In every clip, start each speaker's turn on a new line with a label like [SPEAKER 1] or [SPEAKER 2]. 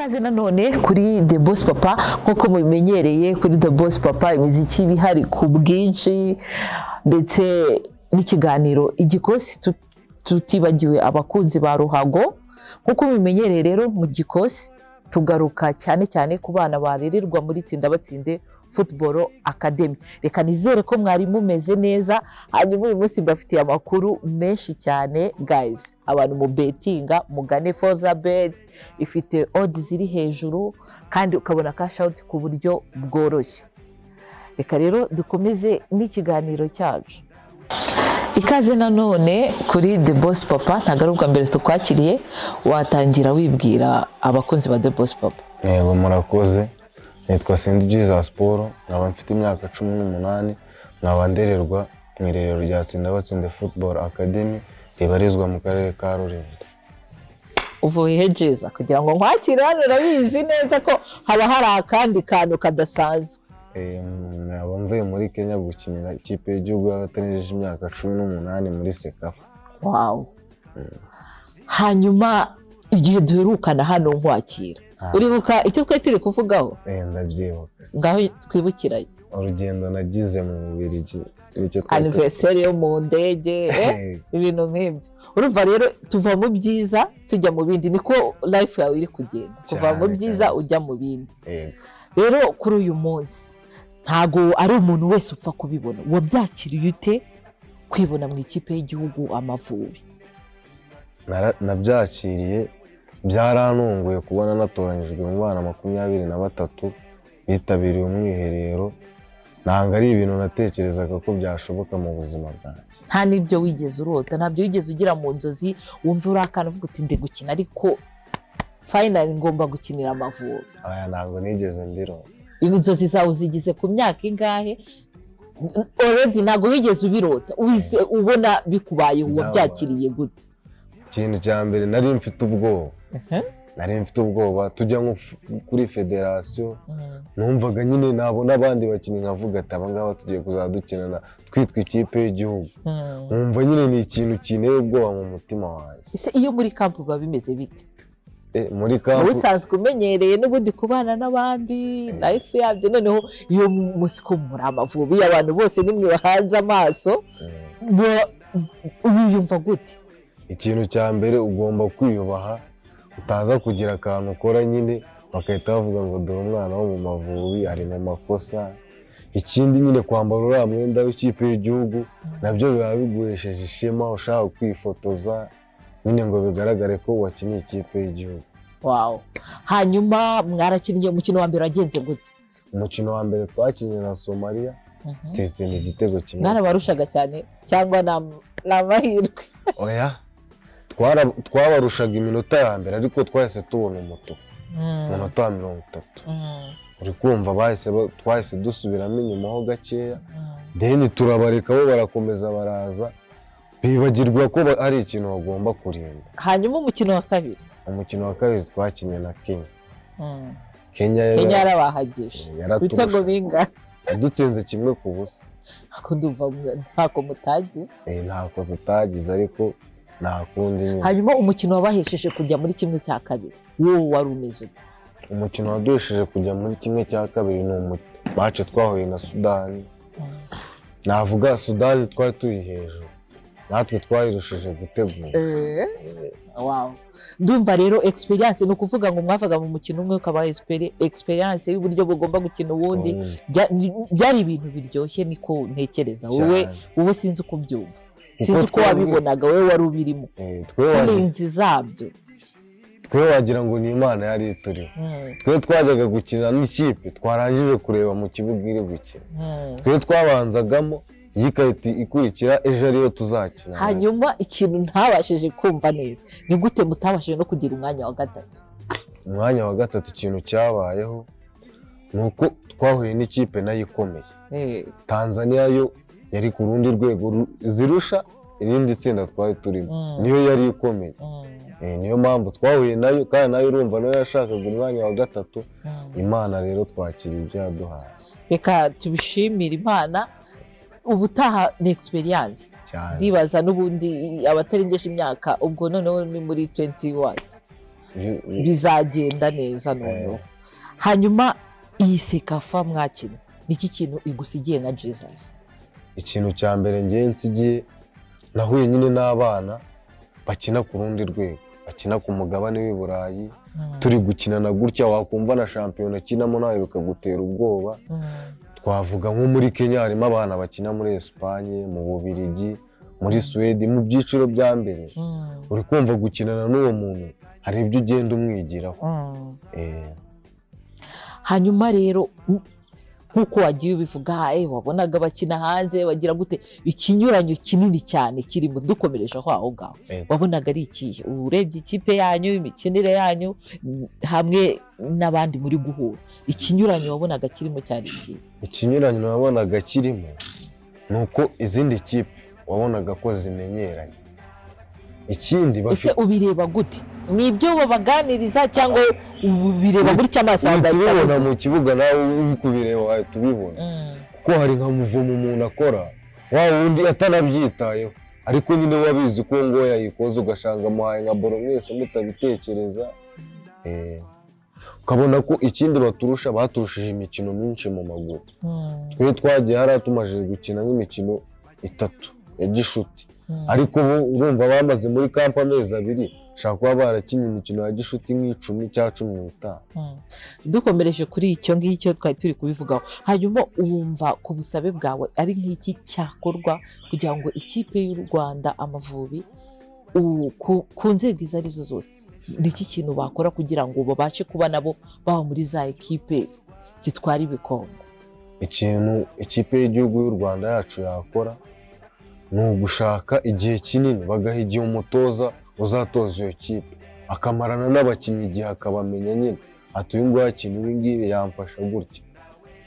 [SPEAKER 1] Ikaze nanone kuri The Boss Papa nkuko mubimenyereye kuri The Boss Papa imiziki bihari ku bwinshi ndetse n'ikiganiro igikosi tutibagiwe abakunzi ba Ruhago nkuko mubimenyereye rero mu gikosi tugaruka cyane ku bana baririrwa muri Tsinda Batsinde Football Academy. Reka nizere ko mwari mumeze neza, hanyuma uyu munsi mbafitiye amakuru menshi cyane guys. Abantu mu bettinga mugane Forza Bet ifite odds ziri hejuru kandi ukabona cash out ku buryo bworoshye. Reka rero dukomeze n'ikiganiro cyacu. Ikaze nanone kuri The Boss Papa, ntagarubwa mbere tukwakiriye, watangira wibwira abakunzi ba The Boss Papa.
[SPEAKER 2] Yego murakoze, nitwa St Jesus Paul, nkaba mfite imyaka 18, nkaba ndererwa mu irerero rya Tsinda Batsinde Football Academy ribarizwa mu karere ka Rulindo.
[SPEAKER 1] Uvuye hejeza kugira ngo nkwakire hano, urabizi neza ko haba hari akandi kantu kadasanzwe.
[SPEAKER 2] Naba mvuye muri Kenya gukinira ikipe y'igihugu y'abatanije imyaka 18 muri Sekafa.
[SPEAKER 1] Wow. Hanyuma igihe duherukana hano nkwakira, uribuka icyo twari turi kuvugaho?
[SPEAKER 2] Ndabyibuka.
[SPEAKER 1] Ngaho twibukirayo
[SPEAKER 2] Urugendo nagize mu Bubiligi, nicyo
[SPEAKER 1] anniversaire yo mu ndege, ibintu nk'ibyo. Urumva rero tuva mu byiza tujya mu bindi, niko life yawe iri kugenda, kuva mu byiza ujya mu bindi. Rero kuri uyu munsi ntago ari umuntu wese upfa kubibona. Wabyakiriye ute kwibona mu ikipe y'igihugu Amavubi?
[SPEAKER 2] Nabyakiriye, byarantunguye kubona natoranyijwe mu bana 23 bitabiriye umwiherero. Nanga ari ibintu natekerezaga ko byashoboka mu buzima bwanjye.
[SPEAKER 1] Nta nibyo wigeze urota, ntabyo wigeze ugira mu nzozi wumva urakana uvuga uti ndi gukina ariko finally ngomba gukinira Amavubi?
[SPEAKER 2] Aya ntabwo nigeze mbirota.
[SPEAKER 1] Inzozi zawe zigize ku myaka ingahe? Already ntabwo wigeze ubirota, uhise ubona bikubaye, wabyakiriye gute?
[SPEAKER 2] Ikintu cya mbere nari mfite ubwoba. Nari mfite ubwoba, tujya nko kuri federation, numvaga nyine nabona abandi bakinnyi nkavuga ati abangaba tugiye kuzadukinana twitwa ikipe y'igihugu. Numva nyine ni ikintu kineye ubwoba mu mutima wanjye.
[SPEAKER 1] Ese iyo muri camp biba bimeze bite?
[SPEAKER 2] Muri camp
[SPEAKER 1] usanzwe umenyereye n'ubundi kubana n'abandi life yabyo, noneho iyo musiko muri Amavubi abantu bose nimwe bahanze amaso, ubiyumva gute?
[SPEAKER 2] Ikintu cya mbere ugomba kwiyubaha, utaza kugira akantu ukora nyine bakahita bavuga ngo dore umwana wo mu Mavubi ari mu makosa. Ikindi nyine kwambara uriya mwenda w'ikipe y'igihugu nabyo biba biguhesheje ishema, ushaka kwifotoza nyine ngo bigaragare ko wakiniye ikipe y'igihugu.
[SPEAKER 1] Wow. Hanyuma mwarakinnye umukino wa mbere wagenze gute?
[SPEAKER 2] Umukino wa mbere twakinnye na Somalia, twitsinda igitego kimwe.
[SPEAKER 1] Mwarabarushaga cyane cyangwa n'amahirwe?
[SPEAKER 2] Oya, twabarushaga iminota ya mbere ariko twahise tubona umutuku umunota wa 30. Uri kumva twahise dusubiramo inyuma ho gakeya, then turabareka bo barakomeza baraza, bibagirwa ko ari ikintu bagomba kurinda.
[SPEAKER 1] Hanyuma umukino wa kabiri?
[SPEAKER 2] Umukino wa kabiri twakinnye na Kenya.
[SPEAKER 1] Kenya yarabahagije. Ibitego bingahe?
[SPEAKER 2] Dutsinze 1-0.
[SPEAKER 1] Ako ndumva ntako mutagize?
[SPEAKER 2] Ntako tutagize ariko nta kundi nyine.
[SPEAKER 1] Hanyuma umukino wabahesheje kujya muri kimwe cya kabiri, wowe wari umeze ute?
[SPEAKER 2] Umukino waduhesheje kujya muri kimwe cya kabiri ni match twahuye na Sudani. Navuga Sudani twari turi hejuru, natwe twayirushije gutegura.
[SPEAKER 1] Wow. Ndumva rero experience no kuvuga ngo mwavaga mu mukino umwe ukaba experience y'uburyo bugomba gukina ubundi, byari ibintu biryoshye niko ntekereza. Wowe sinzi uko byumva, sinzi uko wabibonaga, wowe wari ubirimo. Feelings zabyo
[SPEAKER 2] twe wagira ngo ni Imana yari ituriho. Twe twajyaga gukina n'ikipe twarangije kureba mu kibuga iri gukina, twe twabanzagamo yikahita ikurikira ejo ariyo tuzakina.
[SPEAKER 1] Hanyuma ikintu ntabashije kumva neza, ni gute mutabashije no kugira umwanya wa gatatu?
[SPEAKER 2] Umwanya wa gatatu ikintu cyabayeho nuko twahuye n'ikipe nayo ikomeye. Tanzania yo yari ku rundi rwego zirusha irindi tsinda twari turimo, niyo yari ikomeye. Niyo mpamvu twahuye nayo, kandi nayo urumva nayo yashakaga umwanya wa gatatu. Imana rero twakira ibyo yaduhaye. Reka
[SPEAKER 1] tubishimire Imana. Ubutaha ni experience. Ndibaza n'ubundi abatarengeje imyaka, ubwo noneho ni muri 21. bizagenda neza noneho. Hanyuma iyi Sekafa mwakina niki kintu igusigiye nka Jesus?
[SPEAKER 2] Ikintu cya mbere ngiye nsigiye nahuye nyine n'abana bakina ku rundi rwego, bakina ku mugabane w'i Burayi, turi gukinana gutya wakumva na shampiyona kinamo nawe bikagutera ubwoba. Twavuga nko muri Kenya harimo abana bakina muri Espagne, mu Bubiligi, muri Sweden, mu byiciro bya mbere. Uri kumva gukinana n'uwo muntu hari ibyo ugenda umwigiraho.
[SPEAKER 1] Hanyuma rero nkuko wagiye ubivuga wabonaga bakina hanze bagira gute, ikinyuranyo kinini cyane kirimo dukomereje aho ngaho wabonaga ari ikihe urebye ikipe yanyu, imikinire yanyu hamwe n'abandi muri guhura, ikinyuranyo wabonaga kirimo cyane ikihe?
[SPEAKER 2] Ikinyuranyo wabonaga kirimo nuko izindi kipe wabonaga ko zimenyeranye. Ikindi
[SPEAKER 1] ese ubireba gute? Nibyo babaganiriza cyangwa ubireba gutya amaso
[SPEAKER 2] tubibona mu kibuga nawe uri kubireba tubibona kuko hari nka muvumo umuntu akora wa wundi atanabyitayeho, ariko nyine wabizi ko ngo yayikoze ugashanga muhaye nka boro mwese mutabitekereza. Ukabona ko ikindi baturushije imikino myinshi mu maguru. Twe twagiye hari tumaje gukina nk'imikino 3 ya gishuti, ariko urumva bamaze muri kamp amezi 2 shaka kuba barakinye imikino ya gishuti nk'icumi cya 15.
[SPEAKER 1] Dukomereje kuri icyo ngicyo twari turi kubivugaho, hanyuma wumva ku busabe bwawe ari nk'iki cyakorwa kugira ngo ikipe y'u Rwanda Amavubi ku nzego izo arizo zose, niki kintu bakora kugira ngo babashe kuba nabo baba muri za ekipe zitwara ibikombe?
[SPEAKER 2] Ikintu ikipe y'igihugu y'u Rwanda yacu yakora ni ugushaka igihe kinini, bagaha igihe umutoza uzatoza iyo kipe akamarana n'abakinnyi igihe akabamenya nyine ati uyu nguyu akina ibi ngibi yamfasha gutya.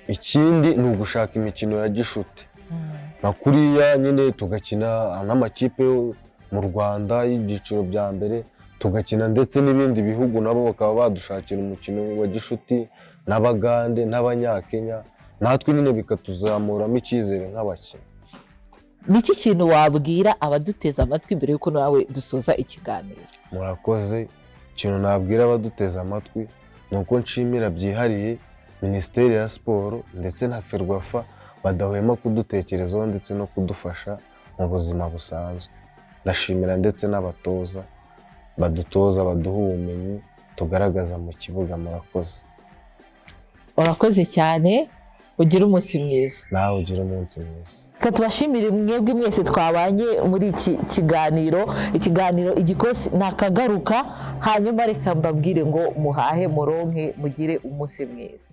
[SPEAKER 2] Ikindi ni ugushaka imikino ya gishuti nka kuriya nyine tugakina n'amakipe mu Rwanda y'ibyiciro bya mbere, tugakina ndetse n'ibindi bihugu nabo bakaba badushakira umukino wa gishuti n'Abagande n'Abanyakenya, natwe nyine bikatuzamuramo icyizere nk'abakinnyi.
[SPEAKER 1] Niki kintu wabwira abaduteza amatwi mbere yuko nawe dusoza ikiganiro?
[SPEAKER 2] Murakoze. Ikintu nabwira abaduteza amatwi ni uko nshimira byihariye Minisiteri ya Siporo ndetse na Ferwafa badahwema kudutekerezaho ndetse no kudufasha mu buzima busanzwe. Ndashimira ndetse n'abatoza badutoza, baduha ubumenyi tugaragaza mu kibuga. Murakoze.
[SPEAKER 1] Urakoze cyane, ugira umunsi mwiza.
[SPEAKER 2] Nawe ugira umunsi mwiza.
[SPEAKER 1] Tubashimire mwebwe mwese twabanye muri iki kiganiro. Ikiganiro Igikosi nakagaruka, hanyuma reka mbabwire ngo muhahe muronke mugire umunsi mwiza.